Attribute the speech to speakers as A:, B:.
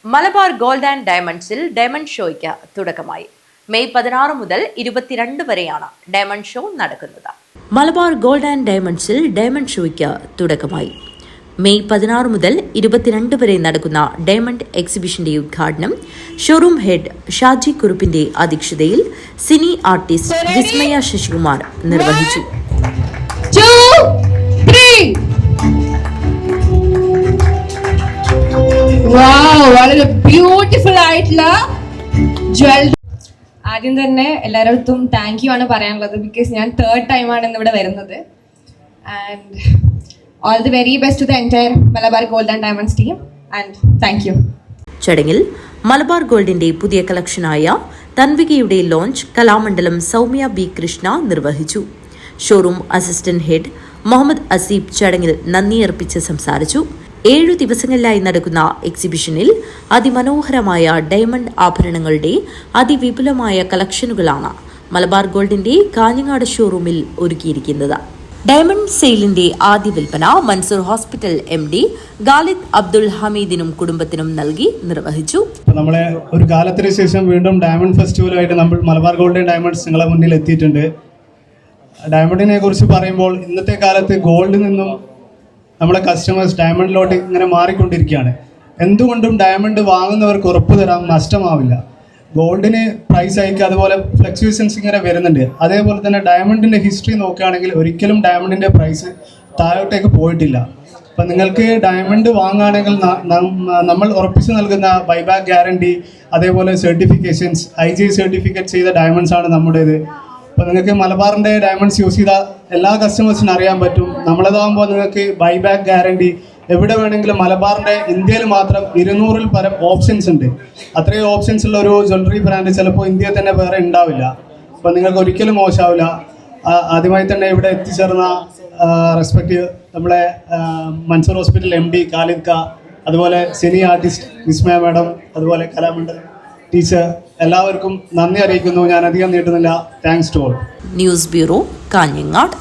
A: Malabar Gold and ഡയമണ്ട്സിൽ diamond ഷോയ്ക്ക് തുടക്കമായി. മെയ് 16 മുതൽ 22 വരെയാണ് ഡയമണ്ട് ഷോ നടക്കുന്നത്. മലബാർ ഗോൾഡ് ആൻഡ് ഡയമണ്ട്സിൽ ഡയമണ്ട് ഷോയ്ക്ക് തുടക്കമായി. മെയ് 16 മുതൽ 22 വരെ നടക്കുന്ന ഡയമണ്ട് എക്സിബിഷന്റെ ഉദ്ഘാടനം ഷോറൂം ഹെഡ് ഷാജി കുറുപ്പിന്റെ അധ്യക്ഷതയിൽ സിനി ആർട്ടിസ്റ്റ് വിസ്മയ ശശികുമാർ നിർവഹിച്ചു.
B: വളരെ ബ്യൂട്ടിഫുൾ ആയിട്ടുള്ള ജ്വല്ലറി. ആദ്യം തന്നെ എല്ലാവരുടെ താങ്ക് യു ആണ് പറയാനുള്ളത്. ബിക്കോസ് ഞാൻ 3rd ടൈമാണ് ഇന്നിവിടെ വരുന്നത്. And all the very best to the entire Malabar Gold and Diamonds team and thank you.
A: ചടങ്ങിൽ മലബാർ ഗോൾഡിന്റെ പുതിയ കളക്ഷനായ തൻവികയുടെ ലോഞ്ച് കലാമണ്ഡലം സൗമ്യ ബി കൃഷ്ണ നിർവഹിച്ചു. Showroom assistant head Muhammad Aseeb ചടങ്ങിൽ നന്ദി അർപ്പിച്ച് സംസാരിച്ചു. 7 ദിവസങ്ങളിലായി നടക്കുന്ന എക്സിബിഷനിൽ അതിമനോഹരമായ ഡയമണ്ട് ആഭരണങ്ങളുടെ അതിവിപുലമായ കളക്ഷനുകളാണ് മലബാർ ഗോൾഡിന്റെ കാഞ്ഞങ്ങാട് ഷോറൂമിൽ ഒരുക്കിയിരിക്കുന്നത്. ഡയമണ്ട് സെയിലിന്റെ ആദ്യ വിൽപ്പന മൻസൂർ ഹോസ്പിറ്റൽ MD ഖാലിദ് അബ്ദുൽ ഹമീദിനും കുടുംബത്തിനും നൽകി നിർവഹിച്ചു.
C: നമ്മളെ ഒരു കാലത്തിന് ശേഷം വീണ്ടും ഡയമണ്ട് ഫെസ്റ്റിവലുമായിട്ട് നമ്മൾ മലബാർ ഗോൾഡ് ആൻഡ് ഡയമണ്ട്സ് നിങ്ങളെ മുന്നിൽ എത്തിയിട്ടുണ്ട്. ഡയമണ്ടിനെ കുറിച്ച് പറയുമ്പോൾ ഇന്നത്തെ കാലത്ത് ഗോൾഡിൽ നിന്നും നമ്മളെ കസ്റ്റമേഴ്സ് ഡയമണ്ടിലോട്ട് ഇങ്ങനെ മാറിക്കൊണ്ടിരിക്കുകയാണ്. എന്തുകൊണ്ടും ഡയമണ്ട് വാങ്ങുന്നവർക്ക് ഉറപ്പ് തരാം, നഷ്ടമാവില്ല. ഗോൾഡിന് പ്രൈസ് ഹൈക്ക് അതുപോലെ ഫ്ലക്ച്വേഷൻസ് ഇങ്ങനെ വരുന്നുണ്ട്. അതേപോലെ തന്നെ ഡയമണ്ടിൻ്റെ ഹിസ്റ്ററി നോക്കുകയാണെങ്കിൽ ഒരിക്കലും ഡയമണ്ടിൻ്റെ പ്രൈസ് താഴോട്ടേക്ക് പോയിട്ടില്ല. അപ്പം നിങ്ങൾക്ക് ഡയമണ്ട് വാങ്ങുകയാണെങ്കിൽ നമ്മൾ ഉറപ്പിച്ച് നൽകുന്ന ബൈബാക്ക് ഗ്യാരണ്ടി, അതേപോലെ സർട്ടിഫിക്കേഷൻസ്, IGI സർട്ടിഫിക്കറ്റ് ചെയ്ത ഡയമണ്ട്സ് ആണ് നമ്മുടേത്. അപ്പോൾ നിങ്ങൾക്ക് മലബാറിൻ്റെ ഡയമണ്ട്സ് യൂസ് ചെയ്ത എല്ലാ കസ്റ്റമേഴ്സിനും അറിയാൻ പറ്റും. നമ്മളതാകുമ്പോൾ നിങ്ങൾക്ക് ബൈബാക്ക് ഗ്യാരണ്ടി, എവിടെ വേണമെങ്കിലും മലബാറിൻ്റെ ഇന്ത്യയിൽ മാത്രം 200-ൽ പരം ഓപ്ഷൻസ് ഉണ്ട്. അത്രയും ഓപ്ഷൻസ് ഉള്ള ഒരു ജ്വല്ലറി ബ്രാൻഡ് ചിലപ്പോൾ ഇന്ത്യയിൽ തന്നെ വേറെ ഉണ്ടാവില്ല. അപ്പോൾ നിങ്ങൾക്ക് ഒരിക്കലും മോശമാവില്ല. ആദ്യമായി തന്നെ ഇവിടെ എത്തിച്ചേർന്ന റെസ്പെക്റ്റ് നമ്മളെ മൻസൂർ ഹോസ്പിറ്റൽ MD ഖാലിദ് ക, അതുപോലെ സിനി ആർട്ടിസ്റ്റ് വിസ്മയ മാഡം, അതുപോലെ കലാമണ്ഡലം ടീച്ചർ, എല്ലാവർക്കും നന്ദി അറിയിക്കുന്നു. ഞാൻ അധികം നീട്ടുന്നില്ല. Thanks to all.
A: News bureau, Kanhangad.